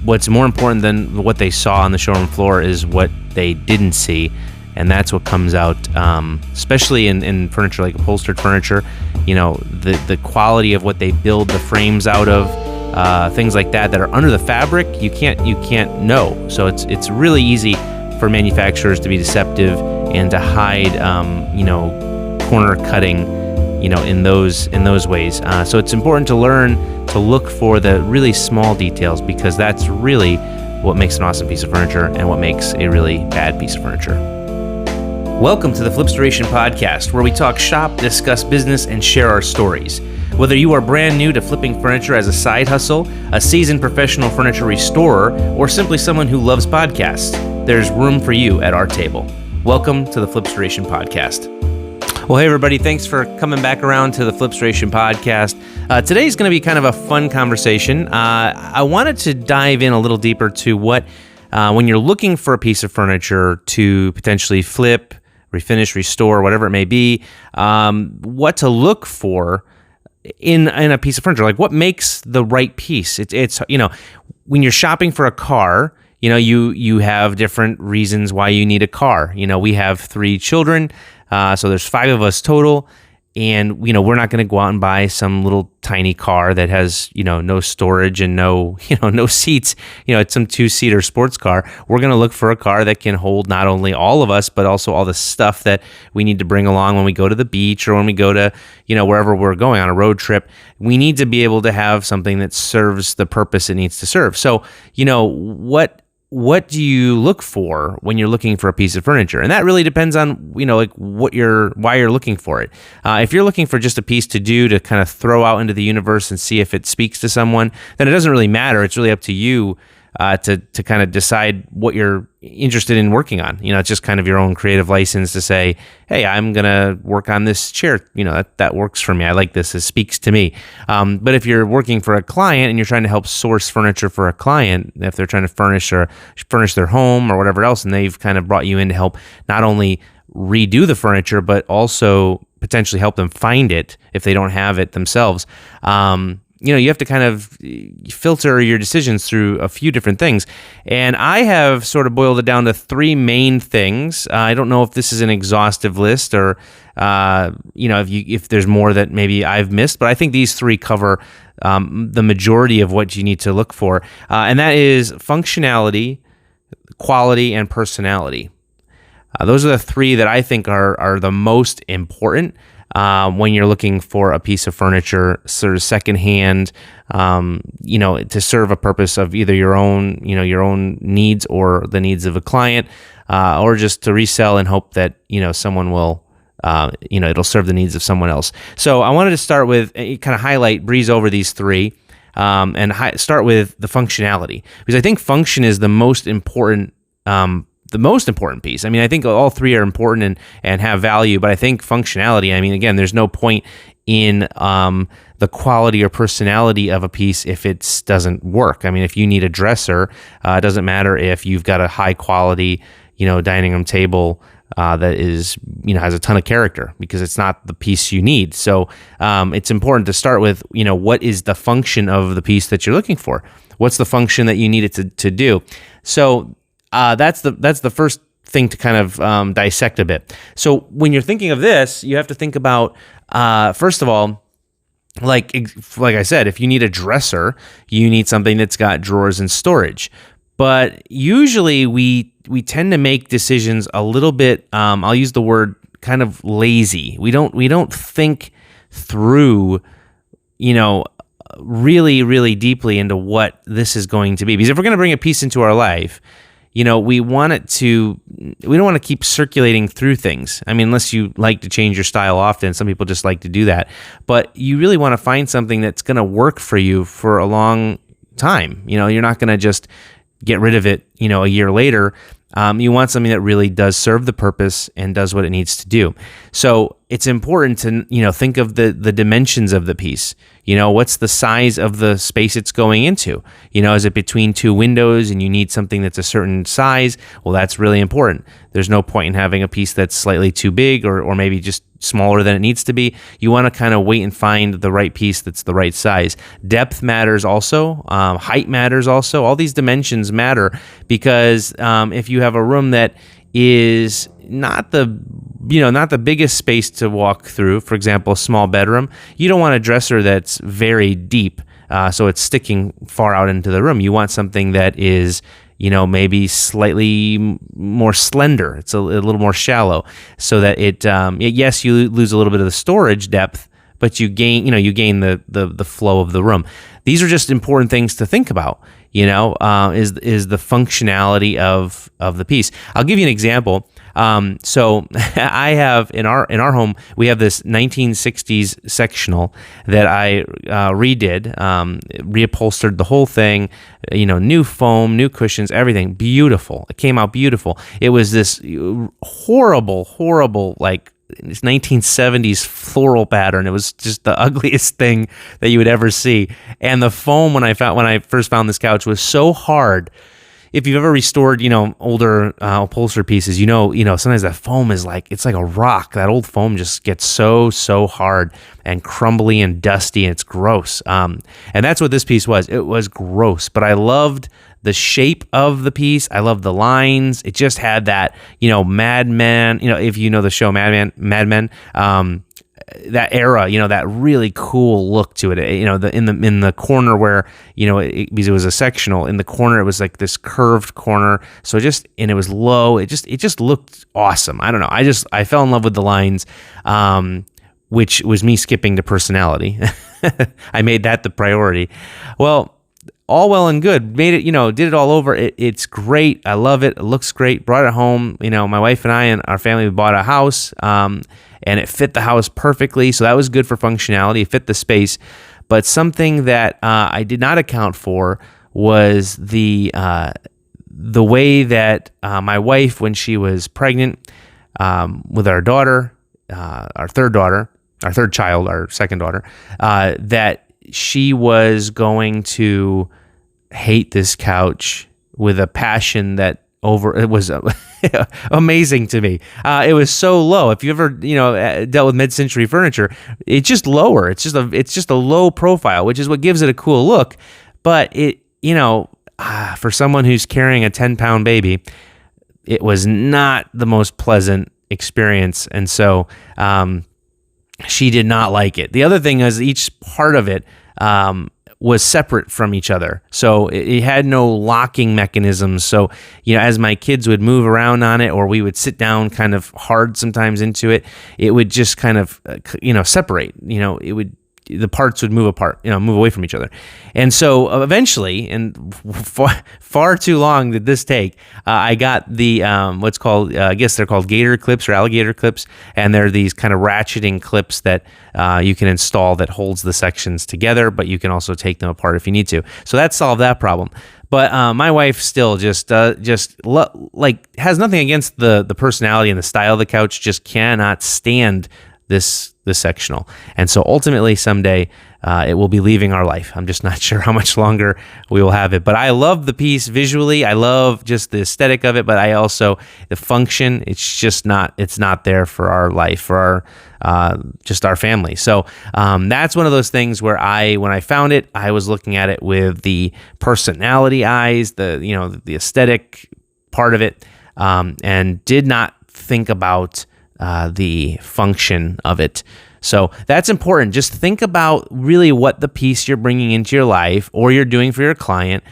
what's more important than what they saw on the showroom floor is what they didn't see. And that's what comes out, especially in furniture like upholstered furniture. The quality of what they build the frames out of, things like that are under the fabric. You can't know. So it's really easy for manufacturers to be deceptive and to hide, corner cutting, in those ways. So it's important to learn to look for the really small details, because that's really what makes an awesome piece of furniture and what makes a really bad piece of furniture. Welcome to the Flipstoration Podcast, where we talk shop, discuss business, and share our stories. Whether you are brand new to flipping furniture as a side hustle, a seasoned professional furniture restorer, or simply someone who loves podcasts, there's room for you at our table. Welcome to the Flipstoration Podcast. Well, hey everybody, thanks for coming back around to the Flipstoration Podcast. Today's going to be kind of a fun conversation. I wanted to dive in a little deeper to what, when you're looking for a piece of furniture to potentially flip, refinish, restore, whatever it may be, what to look for in a piece of furniture. Like, what makes the right piece? It's when you're shopping for a car, you have different reasons why you need a car. We have 3 children, so there's 5 of us total, and we're not going to go out and buy some little tiny car that has no storage and no seats. It's some 2-seater sports car. We're going to look for a car that can hold not only all of us, but also all the stuff that we need to bring along when we go to the beach or when we go to wherever we're going on a road trip. We need to be able to have something that serves the purpose it needs to serve. So what do you look for when you're looking for a piece of furniture? And that really depends on, why you're looking for it. If you're looking for just a piece to kind of throw out into the universe and see if it speaks to someone, then it doesn't really matter. It's really up to you to kind of decide what you're interested in working on. It's just kind of your own creative license to say, hey, I'm going to work on this chair. That works for me. I like this. It speaks to me. But if you're working for a client and you're trying to help source furniture for a client, if they're trying to furnish their home or whatever else, and they've kind of brought you in to help not only redo the furniture, but also potentially help them find it if they don't have it themselves, you have to kind of filter your decisions through a few different things. And I have sort of boiled it down to 3 main things. I don't know if this is an exhaustive list or, if there's more that maybe I've missed, but I think these 3 cover the majority of what you need to look for. And that is functionality, quality, and personality. Those are the 3 that I think are the most important when you're looking for a piece of furniture, sort of secondhand, to serve a purpose of either your own needs or the needs of a client, or just to resell and hope that, someone will, it'll serve the needs of someone else. So I wanted to start with, kind of breeze over these 3, and start with the functionality, because I think function is the most important piece. I mean, I think all 3 are important and have value, but I think functionality, again, there's no point in the quality or personality of a piece if it doesn't work. If you need a dresser, it doesn't matter if you've got a high quality, dining room table that is, has a ton of character, because it's not the piece you need. So it's important to start with, what is the function of the piece that you're looking for? What's the function that you need it to do? So that's the first thing to kind of dissect a bit. So when you're thinking of this, you have to think about, first of all, like I said, if you need a dresser, you need something that's got drawers and storage. But usually we tend to make decisions a little bit, I'll use the word kind of lazy. We don't think through, really, really deeply into what this is going to be. Because if we're going to bring a piece into our life, we don't want to keep circulating through things. Unless you like to change your style often. Some people just like to do that. But you really want to find something that's going to work for you for a long time. You're not going to just get rid of it, a year later. You want something that really does serve the purpose and does what it needs to do. So it's important to, think of the dimensions of the piece. What's the size of the space it's going into? Is it between two windows and you need something that's a certain size? Well, that's really important. There's no point in having a piece that's slightly too big or maybe just smaller than it needs to be. You want to kind of wait and find the right piece that's the right size. Depth matters also. Height matters also. All these dimensions matter because if you have a room that is not the biggest space to walk through, for example, a small bedroom, you don't want a dresser that's very deep, so it's sticking far out into the room. You want something that is, maybe slightly more slender. It's a little more shallow, so that yes, you lose a little bit of the storage depth, but you gain the flow of the room. These are just important things to think about. Is the functionality of the piece. I'll give you an example. So I have in our home, we have this 1960s sectional that I redid, reupholstered the whole thing, new foam, new cushions, everything. Beautiful. It came out beautiful. It was this horrible, like, this 1970s floral pattern. It was just the ugliest thing that you would ever see. And the foam, when I first found this couch, was so hard. If you've ever restored, older upholstered pieces, sometimes that foam is it's like a rock. That old foam just gets so hard and crumbly and dusty, and it's gross. And that's what this piece was. It was gross, but I loved the shape of the piece. I loved the lines. It just had that, Mad Men, if you know the show Mad Men, that era, that really cool look to it. In the corner where, because it was a sectional, in the corner it was like this curved corner. So and it was low. It just looked awesome. I don't know. I fell in love with the lines, which was me skipping to personality. I made that the priority. Well, all well and good. Made it, did it all over. It's great. I love it. It looks great. Brought it home. My wife and I and our family bought a house, and it fit the house perfectly. So that was good for functionality. It fit the space. But something that I did not account for was the way that my wife, when she was pregnant with our daughter, our third child, our second daughter, that she was going to hate this couch with a passion that it was amazing to me. It was so low. If you ever dealt with mid-century furniture, it's just lower. It's just a low profile, which is what gives it a cool look. But it for someone who's carrying a 10-pound baby, it was not the most pleasant experience, and so she did not like it. The other thing is each part of it was separate from each other. So it had no locking mechanisms. So, as my kids would move around on it, or we would sit down kind of hard sometimes into it, it would just kind of, separate. The parts would move apart, move away from each other. And so eventually, and far too long did this take, I got the, what's called, I guess they're called gator clips or alligator clips. And they're these kind of ratcheting clips that you can install that holds the sections together, but you can also take them apart if you need to. So that solved that problem. But my wife still has nothing against the personality and the style of the couch, just cannot stand this sectional. And so ultimately someday it will be leaving our life. I'm just not sure how much longer we will have it. But I love the piece visually. I love just the aesthetic of it, but I also, the function, it's not there for our life, for just our family. So that's one of those things where when I found it, I was looking at it with the personality eyes, the aesthetic part of it, and did not think about the function of it. So that's important. Just think about really what the piece you're bringing into your life or you're doing for your client,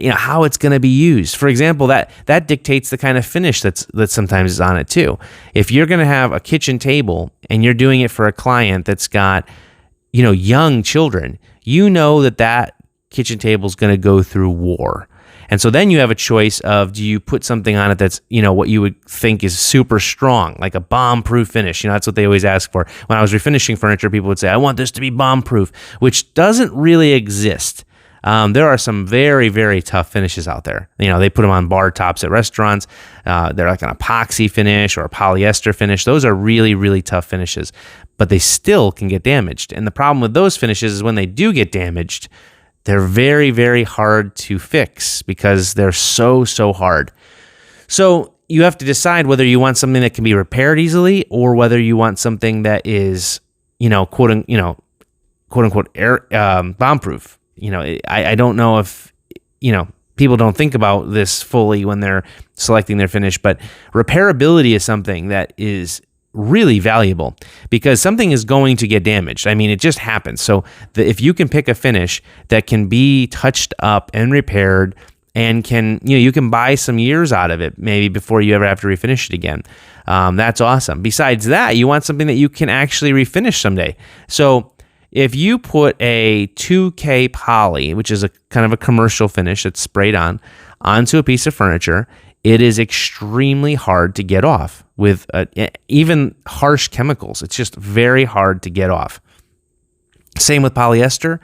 how it's going to be used. For example, that dictates the kind of finish that sometimes is on it too. If you're going to have a kitchen table and you're doing it for a client that's got, young children, that kitchen table is going to go through war. And so then you have a choice of, do you put something on it that's, what you would think is super strong, like a bomb-proof finish? That's what they always ask for. When I was refinishing furniture, people would say, I want this to be bomb-proof, which doesn't really exist. there are some very, very tough finishes out there. They put them on bar tops at restaurants. They're like an epoxy finish or a polyester finish. Those are really, really tough finishes, but they still can get damaged. And the problem with those finishes is when they do get damaged, they're very, very hard to fix because they're so, so hard. So you have to decide whether you want something that can be repaired easily or whether you want something that is, quote unquote, bomb proof. I don't know if, people don't think about this fully when they're selecting their finish, but repairability is something that is really valuable because something is going to get damaged. I mean, it just happens. So if you can pick a finish that can be touched up and repaired and you can buy some years out of it maybe before you ever have to refinish it again. That's awesome. Besides that, you want something that you can actually refinish someday. So if you put a 2K poly, which is a kind of a commercial finish that's sprayed onto a piece of furniture, it is extremely hard to get off with even harsh chemicals. It's just very hard to get off. Same with polyester,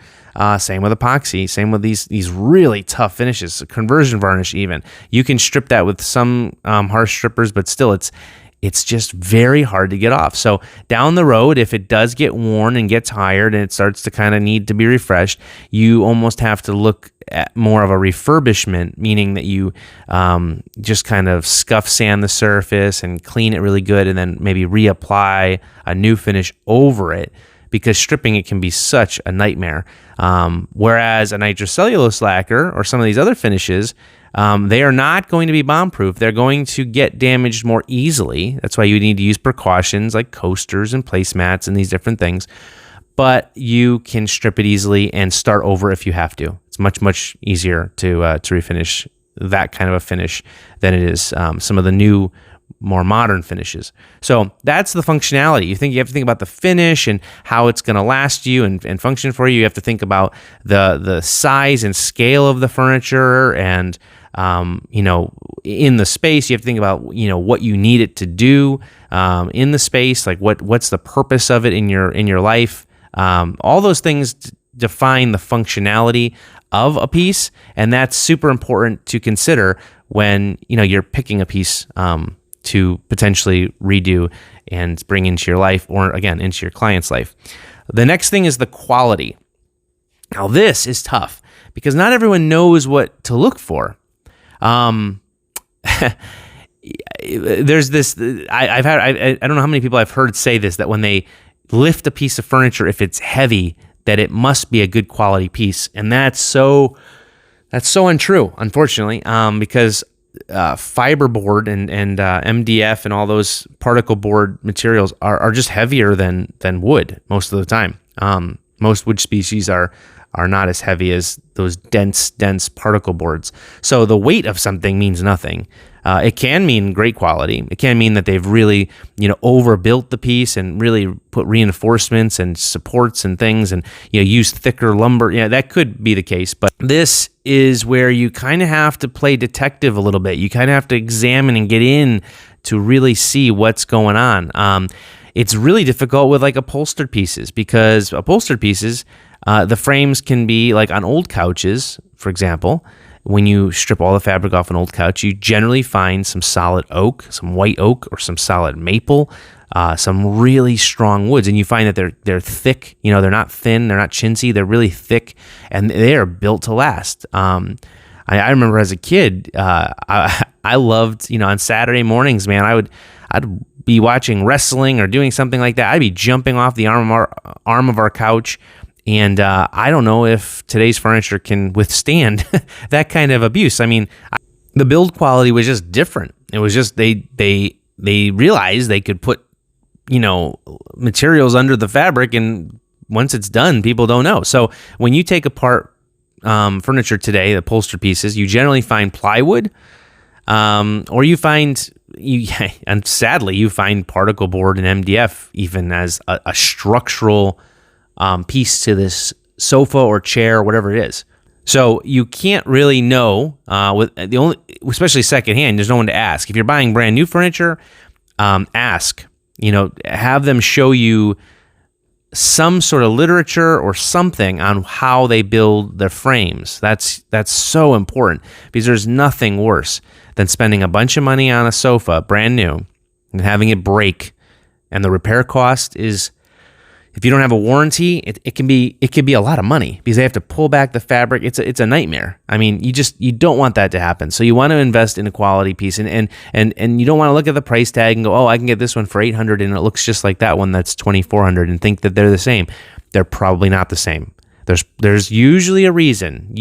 same with epoxy, same with these really tough finishes, conversion varnish even. You can strip that with some harsh strippers, but still it's just very hard to get off. So down the road, if it does get worn and get tired and it starts to kind of need to be refreshed, you almost have to look at more of a refurbishment, meaning that you just kind of scuff sand the surface and clean it really good and then maybe reapply a new finish over it, because stripping it can be such a nightmare. Whereas a nitrocellulose lacquer or some of these other finishes, they are not going to be bomb-proof. They're going to get damaged more easily. That's why you need to use precautions like coasters and placemats and these different things. But you can strip it easily and start over if you have to. It's much, much easier to refinish that kind of a finish than it is some of the new, more modern finishes. So that's the functionality. You have to think about the finish and how it's going to last you and function for you. You have to think about the size and scale of the furniture and in the space. You have to think about what you need it to do in the space, like what's the purpose of it in your life. All those things define the functionality of a piece, and that's super important to consider when you're picking a piece to potentially redo and bring into your life, or again, into your client's life. The next thing is the quality. Now, this is tough because not everyone knows what to look for. There's this, I don't know how many people I've heard say this, that when they lift a piece of furniture, if it's heavy, that it must be a good quality piece. And that's so untrue, unfortunately, because fiberboard and MDF and all those particle board materials are just heavier than wood most of the time. Most wood species are not as heavy as those dense particle boards. So the weight of something means nothing. It can mean great quality. It can mean that they've really, overbuilt the piece and really put reinforcements and supports and things and, used thicker lumber. Yeah, that could be the case. But this is where you kind of have to play detective a little bit. You kind of have to examine and get in to really see what's going on. It's really difficult with like upholstered pieces, because upholstered pieces, the frames can be like on old couches, for example. When you strip all the fabric off an old couch, you generally find some solid oak, some white oak, or some solid maple, some really strong woods. And you find that they're thick. They're not thin, they're not chintzy, they're really thick, and they are built to last. I remember as a kid, I loved, on Saturday mornings, man, I'd be watching wrestling or doing something like that. I'd be jumping off the arm of our couch. And I don't know if today's furniture can withstand that kind of abuse. I mean, the build quality was just different. It was just they realized they could put, materials under the fabric, and once it's done, people don't know. So when you take apart furniture today, the upholstered pieces, you generally find plywood, or you find and sadly you find particle board and MDF even as a structural piece to this sofa or chair or whatever it is. So you can't really know especially secondhand. There's no one to ask. If you're buying brand new furniture, ask. Have them show you some sort of literature or something on how they build their frames. That's so important, because there's nothing worse than spending a bunch of money on a sofa, brand new, and having it break. And the repair cost is, if you don't have a warranty, it can be a lot of money, because they have to pull back the fabric. It's a nightmare. I mean, you don't want that to happen. So you want to invest in a quality piece, and you don't want to look at the price tag and go, oh, I can get this one for $800 and it looks just like that one that's $2,400, and think that they're the same. They're probably not the same. There's usually a reason,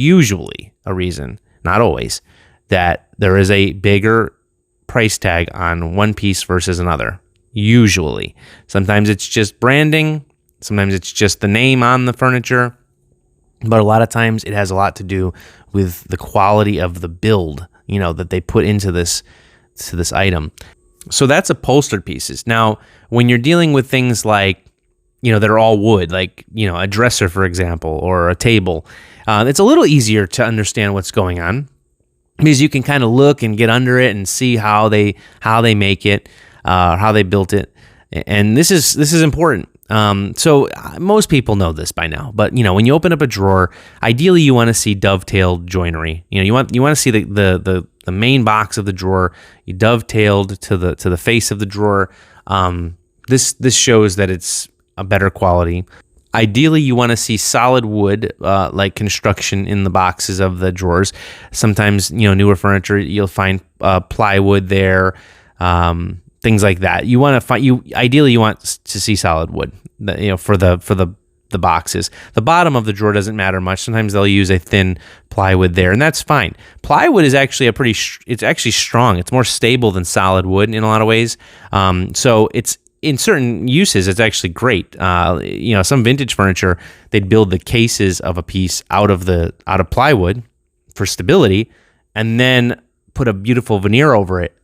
not always, that there is a bigger price tag on one piece versus another. Usually. Sometimes it's just branding. Sometimes it's just the name on the furniture, but a lot of times it has a lot to do with the quality of the build, that they put into this item. So that's upholstered pieces. Now, when you're dealing with things like, that are all wood, like, a dresser, for example, or a table, it's a little easier to understand what's going on, because you can kind of look and get under it and see how they make it, how they built it. And this is important. So most people know this by now, but when you open up a drawer, ideally you want to see dovetailed joinery. You want to see the main box of the drawer, you dovetailed to the face of the drawer. This shows that it's a better quality. Ideally, you want to see solid wood, like construction in the boxes of the drawers. Sometimes, newer furniture, you'll find plywood there. Things like that. Ideally you want to see solid wood, for the boxes. The bottom of the drawer doesn't matter much. Sometimes they'll use a thin plywood there, and that's fine. Plywood is actually it's actually strong. It's more stable than solid wood in a lot of ways. So it's, in certain uses, it's actually great. Some vintage furniture, they'd build the cases of a piece out of plywood for stability, and then put a beautiful veneer over it.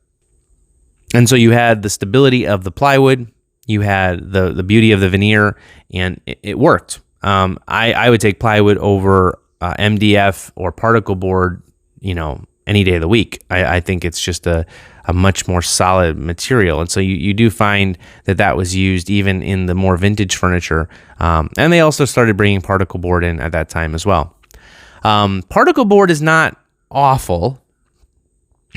And so you had the stability of the plywood, you had the beauty of the veneer, and it worked. I would take plywood over MDF or particle board, any day of the week. I think it's just a much more solid material. And so you do find that was used even in the more vintage furniture. And they also started bringing particle board in at that time as well. Particle board is not awful.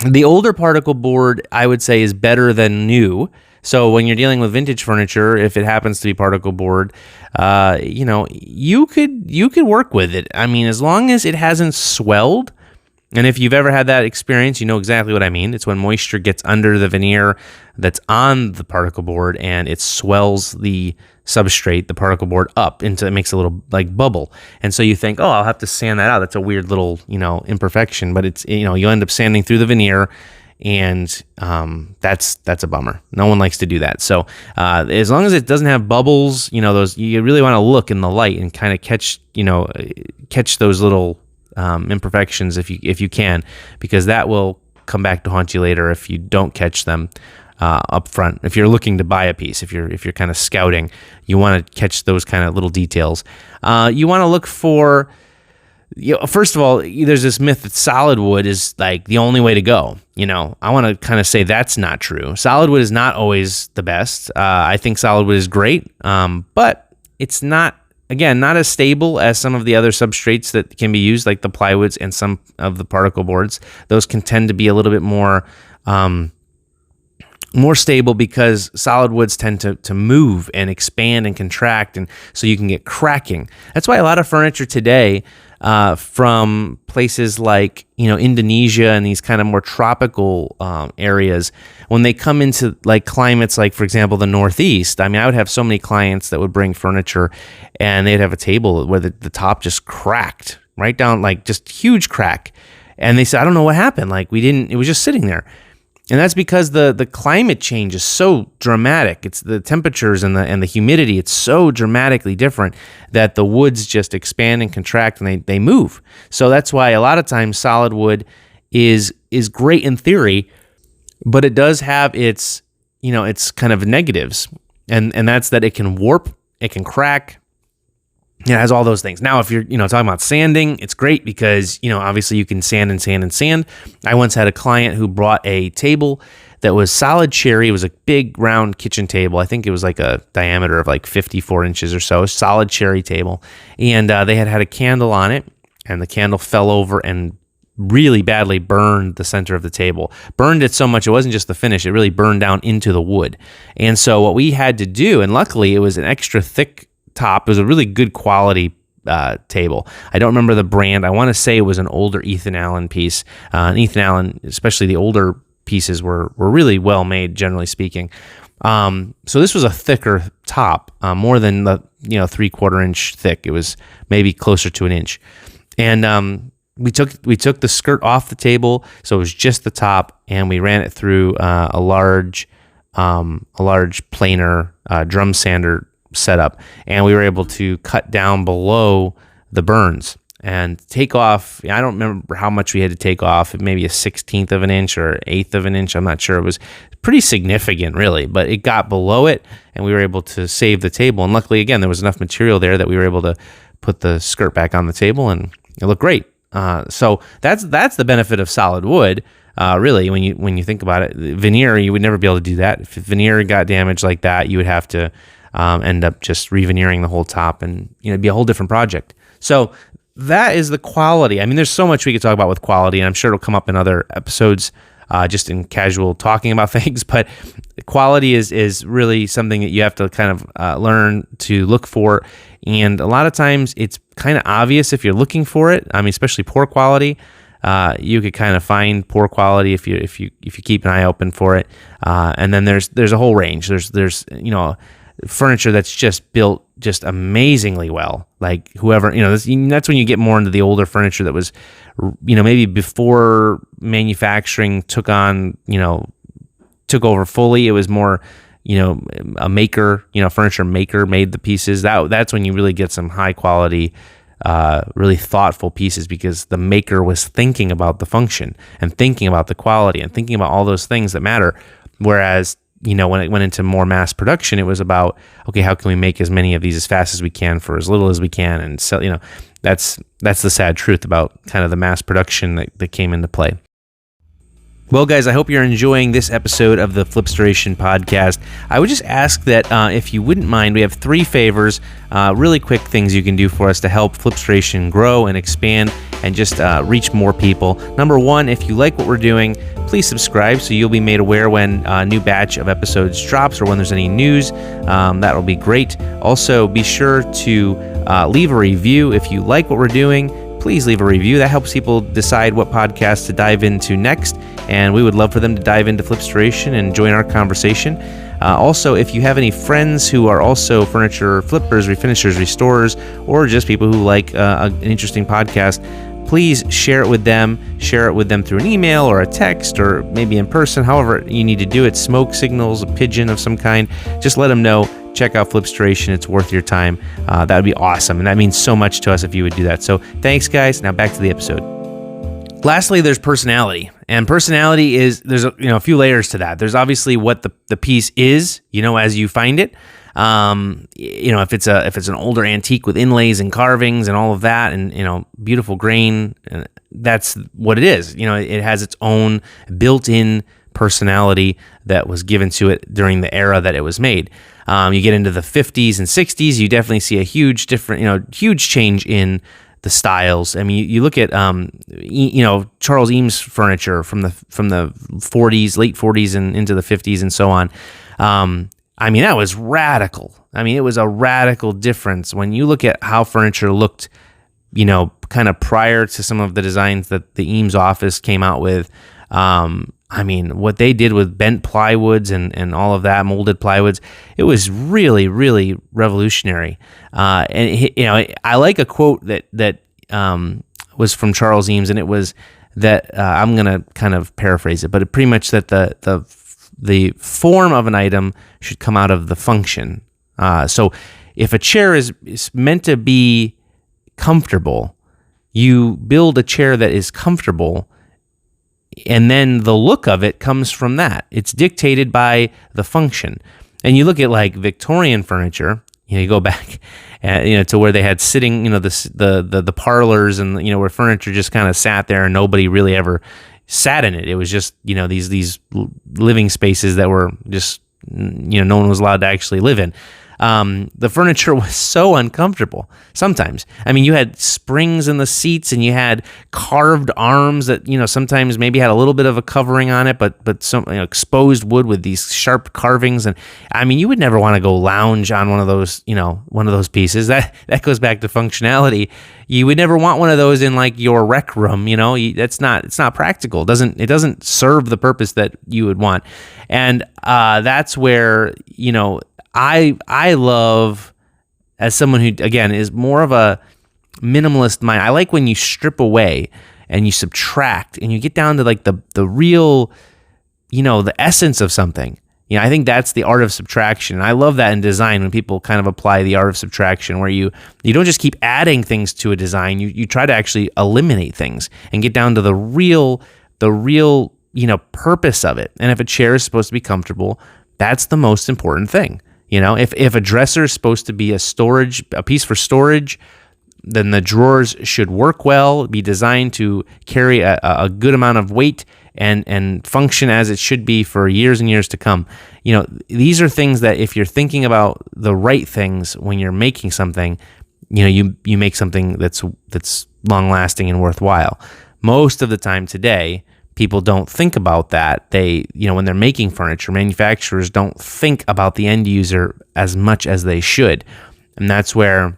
The older particle board, I would say, is better than new. So when you're dealing with vintage furniture, if it happens to be particle board, you could work with it. I mean, as long as it hasn't swelled. And if you've ever had that experience, you know exactly what I mean. It's when moisture gets under the veneer that's on the particle board and it swells the substrate, the particle board, up into, it makes a little like bubble. And so you think, oh, I'll have to sand that out. That's a weird little, imperfection, but it's, you end up sanding through the veneer, and that's a bummer. No one likes to do that. So as long as it doesn't have bubbles, those, you really want to look in the light and kind of catch those little imperfections if you can, because that will come back to haunt you later if you don't catch them up front. If you're looking to buy a piece, if you're kind of scouting, you want to catch those kind of little details. You want to look for, first of all, there's this myth that solid wood is like the only way to go. I want to kind of say that's not true. Solid wood is not always the best. I think solid wood is great, but it's not as stable as some of the other substrates that can be used, like the plywoods and some of the particle boards. Those can tend to be a little bit more stable, because solid woods tend to move and expand and contract, and so you can get cracking. That's why a lot of furniture today, from places like Indonesia and these kind of more tropical areas, when they come into like climates like, for example, the Northeast, I mean, I would have so many clients that would bring furniture and they'd have a table where the top just cracked right down, like just huge crack, and they said, I don't know what happened, like it was just sitting there. And that's because the climate change is so dramatic. It's the temperatures and the humidity. It's so dramatically different that the woods just expand and contract, and they move. So that's why a lot of times solid wood is great in theory, but it does have its kind of negatives, and that's that it can warp, it can crack. It has all those things. Now, if you're, talking about sanding, it's great because, obviously you can sand and sand and sand. I once had a client who brought a table that was solid cherry. It was a big round kitchen table. I think it was like a diameter of like 54 inches or so, solid cherry table. And they had a candle on it, and the candle fell over and really badly burned the center of the table. Burned it so much, it wasn't just the finish, it really burned down into the wood. And so what we had to do, and luckily it was an extra thick top, it was a really good quality table. I don't remember the brand. I want to say it was an older Ethan Allen piece. And Ethan Allen, especially the older pieces, were really well made, generally speaking. So this was a thicker top, more than the 3/4 inch thick. It was maybe closer to an inch. And we took the skirt off the table, so it was just the top, and we ran it through a large planer drum sander setup, and we were able to cut down below the burns and take off. I don't remember how much we had to take off, maybe a 1/16 of an inch or 1/8 of an inch. I'm not sure. It was pretty significant, really, but it got below it, and we were able to save the table. And luckily, again, there was enough material there that we were able to put the skirt back on the table, and it looked great. So that's the benefit of solid wood. Really, when you think about it, veneer, you would never be able to do that. If veneer got damaged like that, you would have to end up just re-veneering the whole top, and it'd be a whole different project. So that is the quality. I mean, there's so much we could talk about with quality, and I'm sure it'll come up in other episodes, just in casual talking about things. But quality is really something that you have to kind of learn to look for, and a lot of times it's kind of obvious if you're looking for it. I mean, especially poor quality. You could kind of find poor quality if you keep an eye open for it. And then there's a whole range. There's furniture that's just built just amazingly well. Like whoever, that's when you get more into the older furniture that was, maybe before manufacturing took over fully. It was more, a maker, furniture maker made the pieces. That's when you really get some high quality, really thoughtful pieces, because the maker was thinking about the function and thinking about the quality and thinking about all those things that matter. Whereas, when it went into more mass production, it was about, okay, how can we make as many of these as fast as we can for as little as we can? And so, that's the sad truth about kind of the mass production that came into play. Well, guys, I hope you're enjoying this episode of the Flipstoration Podcast. I would just ask that if you wouldn't mind, we have 3 favors, really quick things you can do for us to help Flipstoration grow and expand and just reach more people. Number 1, if you like what we're doing, please subscribe so you'll be made aware when a new batch of episodes drops or when there's any news. That will be great. Also, be sure to leave a review if you like what we're doing. Please leave a review. That helps people decide what podcast to dive into next, and we would love for them to dive into Flipstoration and join our conversation. Also, if you have any friends who are also furniture flippers, refinishers, restorers, or just people who like an interesting podcast, please share it with them. Share it with them through an email or a text or maybe in person, however you need to do it. Smoke signals, a pigeon of some kind. Just let them know. Check out Flipstoration. It's worth your time. That would be awesome. And that means so much to us if you would do that. So thanks, guys. Now back to the episode. Lastly, there's personality. And personality there's a few layers to that. There's obviously what the piece is, as you find it. If it's an older antique with inlays and carvings and all of that, and beautiful grain, that's what it is. It has its own built-in personality that was given to it during the era that it was made. You get into the 50s and 60s, you definitely see a huge change in the styles. I mean, you look at Charles Eames furniture from the 40s, late 40s and into the 50s and so on. I mean, that was radical. I mean, it was a radical difference when you look at how furniture looked, kind of prior to some of the designs that the Eames office came out with. I mean, what they did with bent plywoods and all of that, molded plywoods, it was really, really revolutionary. I like a quote that was from Charles Eames, and it was that I'm gonna kind of paraphrase it, but it pretty much that the form of an item should come out of the function. So if a chair is meant to be comfortable, you build a chair that is comfortable, and then the look of it comes from that. It's dictated by the function. And you look at like Victorian furniture, you go back, to where they had sitting, the parlors and where furniture just kind of sat there and nobody really ever sat in it. It was just, these living spaces that were just, no one was allowed to actually live in. The furniture was so uncomfortable sometimes. I mean, you had springs in the seats and you had carved arms that, sometimes maybe had a little bit of a covering on it, but some exposed wood with these sharp carvings. And I mean, you would never want to go lounge on one of those pieces. That goes back to functionality. You would never want one of those in like your rec room. It's not practical. It doesn't serve the purpose that you would want. And that's where, I love, as someone who, again, is more of a minimalist mind, I like when you strip away and you subtract and you get down to like the real, the essence of something. I think that's the art of subtraction. And I love that in design when people kind of apply the art of subtraction, where you don't just keep adding things to a design. You try to actually eliminate things and get down to the real, purpose of it. And if a chair is supposed to be comfortable, that's the most important thing. If a dresser is supposed to be a piece for storage, then the drawers should work well, be designed to carry a good amount of weight and function as it should be for years and years to come. These are things that if you're thinking about the right things when you're making something, you make something that's long lasting and worthwhile. Most of the time today, people don't think about that. They, when they're making furniture, manufacturers don't think about the end user as much as they should. And that's where,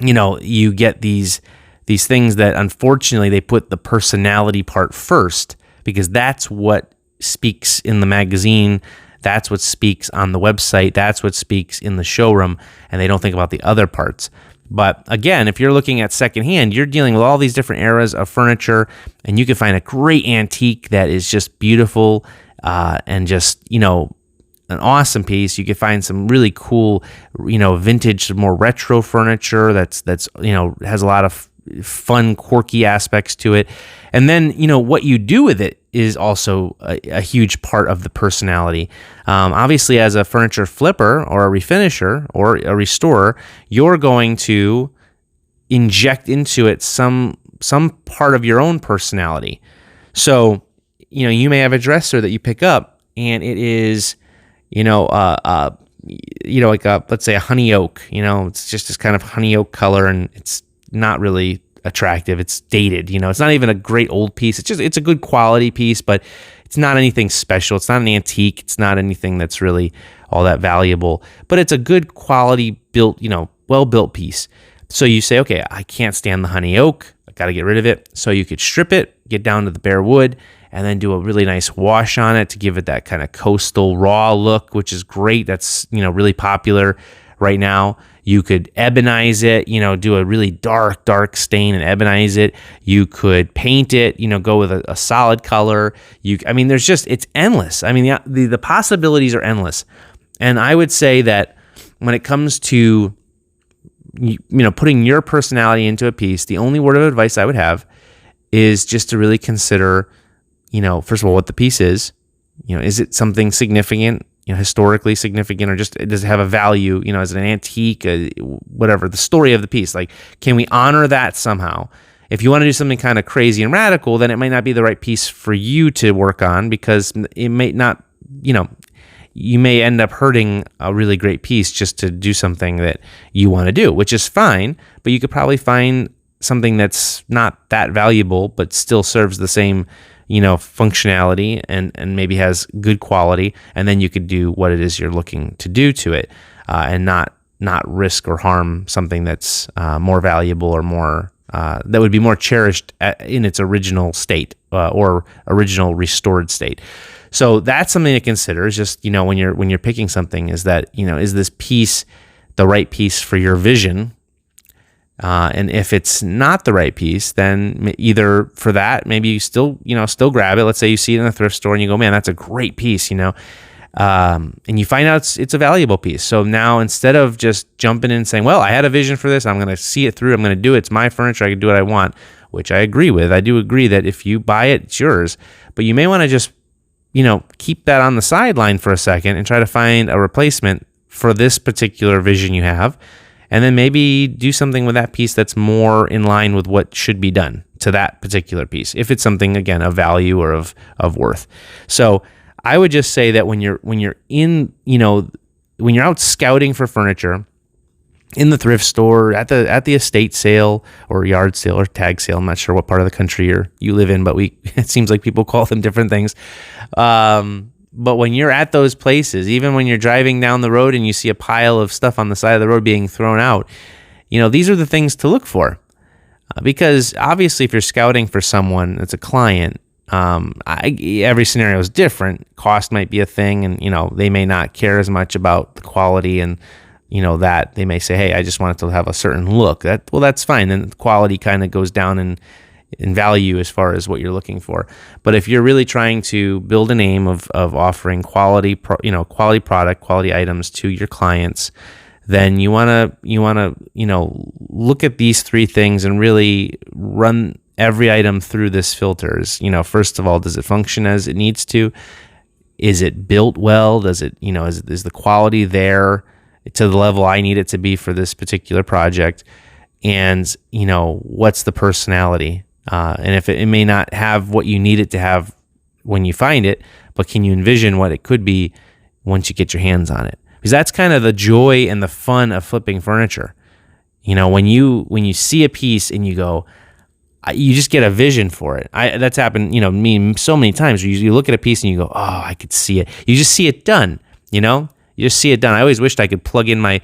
you get these things that unfortunately they put the personality part first, because that's what speaks in the magazine. That's what speaks on the website. That's what speaks in the showroom. And they don't think about the other parts. But again, if you're looking at secondhand, you're dealing with all these different eras of furniture, and you can find a great antique that is just beautiful and just, an awesome piece. You could find some really cool, vintage, more retro furniture that's has a lot of fun, quirky aspects to it. And then, what you do with it is also a huge part of the personality. Obviously, as a furniture flipper or a refinisher or a restorer, you're going to inject into it some part of your own personality. So, you may have a dresser that you pick up, and it is, like let's say a honey oak. It's just this kind of honey oak color, and it's not really attractive. It's dated. It's not even a great old piece. It's a good quality piece, but it's not anything special. It's not an antique. It's not anything that's really all that valuable, but it's a good quality built, well-built piece. So you say, okay, I can't stand the honey oak. I got to get rid of it. So you could strip it, get down to the bare wood, and then do a really nice wash on it to give it that kind of coastal raw look, which is great. That's, really popular right now. You could ebonize it, do a really dark stain and ebonize it. You could paint it, go with a solid color. It's endless. I mean, the possibilities are endless. And I would say that when it comes to, putting your personality into a piece, the only word of advice I would have is just to really consider, first of all, what the piece is. Is it something significant? Historically significant, or just does it have a value, as an antique, whatever, the story of the piece. Like, can we honor that somehow? If you want to do something kind of crazy and radical, then it might not be the right piece for you to work on, because it may not, you may end up hurting a really great piece just to do something that you want to do, which is fine, but you could probably find something that's not that valuable, but still serves the same functionality and maybe has good quality, and then you could do what it is you're looking to do to it, and not risk or harm something that's more valuable or more that would be more cherished in its original state or original restored state. So that's something to consider. Is just when you're picking something, is that is this piece the right piece for your vision? And if it's not the right piece, then either for that, maybe you still grab it. Let's say you see it in a thrift store and you go, man, that's a great piece, and you find out it's a valuable piece. So now, instead of just jumping in and saying, well, I had a vision for this, I'm going to see it through, I'm going to do it, it's my furniture, I can do what I want, which I agree with. I do agree that if you buy it, it's yours. But you may want to just, keep that on the sideline for a second and try to find a replacement for this particular vision you have. And then maybe do something with that piece that's more in line with what should be done to that particular piece, if it's something, again, of value or of worth. So I would just say that when you're in, when you're out scouting for furniture in the thrift store, at the estate sale or yard sale or tag sale, I'm not sure what part of the country you live in, but it seems like people call them different things. But when you're at those places, even when you're driving down the road and you see a pile of stuff on the side of the road being thrown out, these are the things to look for. Because obviously, if you're scouting for someone that's a client, every scenario is different. Cost might be a thing, and they may not care as much about the quality, and that they may say, "Hey, I just want it to have a certain look." That's fine. Then the quality kind of goes down in value as far as what you're looking for. But if you're really trying to build a name of offering quality product, quality items to your clients, then you want to look at these three things and really run every item through this filters. First of all, does it function as it needs to? Is it built well? Does it, is the quality there to the level I need it to be for this particular project? And, what's the personality? And if it may not have what you need it to have when you find it, but can you envision what it could be once you get your hands on it? Because that's kind of the joy and the fun of flipping furniture. When you see a piece and you go, you just get a vision for it. That's happened, me so many times. You look at a piece and you go, oh, I could see it. You just see it done, You just see it done. I always wished I could plug in my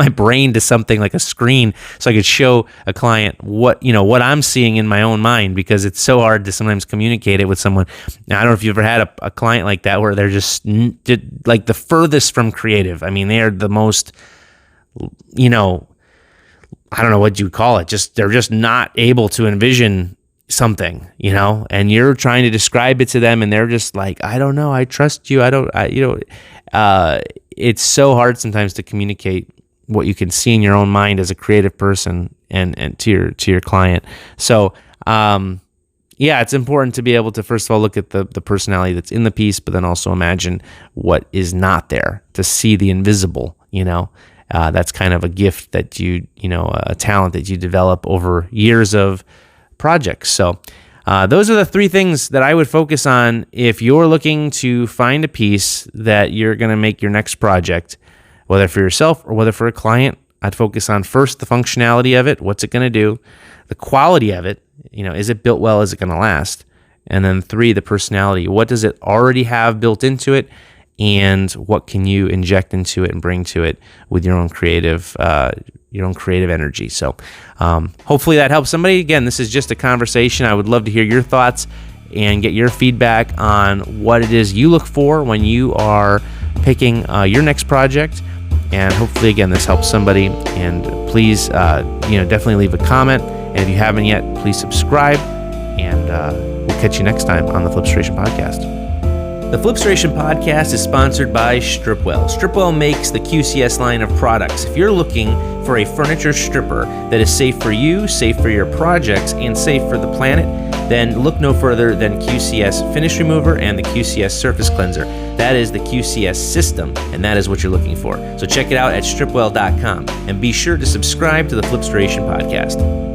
brain to something like a screen so I could show a client what I'm seeing in my own mind, because it's so hard to sometimes communicate it with someone. Now, I don't know if you've ever had a client like that where they're just like the furthest from creative. I mean, they are the most, I don't know what you would call it. They're just not able to envision something, and you're trying to describe it to them and they're just like, I don't know, I trust you. It's so hard sometimes to communicate what you can see in your own mind as a creative person and to your client. So, it's important to be able to, first of all, look at the personality that's in the piece, but then also imagine what is not there, to see the invisible, that's kind of a gift that a talent that you develop over years of projects. So those are the three things that I would focus on if you're looking to find a piece that you're going to make your next project, whether for yourself or whether for a client. I'd focus on first the functionality of it. What's it going to do? The quality of it. Is it built well? Is it going to last? And then 3, the personality. What does it already have built into it? And what can you inject into it and bring to it with your own creative energy? So hopefully that helps somebody. Again, this is just a conversation. I would love to hear your thoughts and get your feedback on what it is you look for when you are picking your next project. And hopefully, again, this helps somebody. And please, definitely leave a comment. And if you haven't yet, please subscribe. And we'll catch you next time on the Flipstoration Podcast. The Flipstoration Podcast is sponsored by Stripwell. Stripwell makes the QCS line of products. If you're looking for a furniture stripper that is safe for you, safe for your projects, and safe for the planet, then look no further than QCS Finish Remover and the QCS Surface Cleanser. That is the QCS system, and that is what you're looking for. So check it out at stripwell.com, and be sure to subscribe to the Flipstoration Podcast.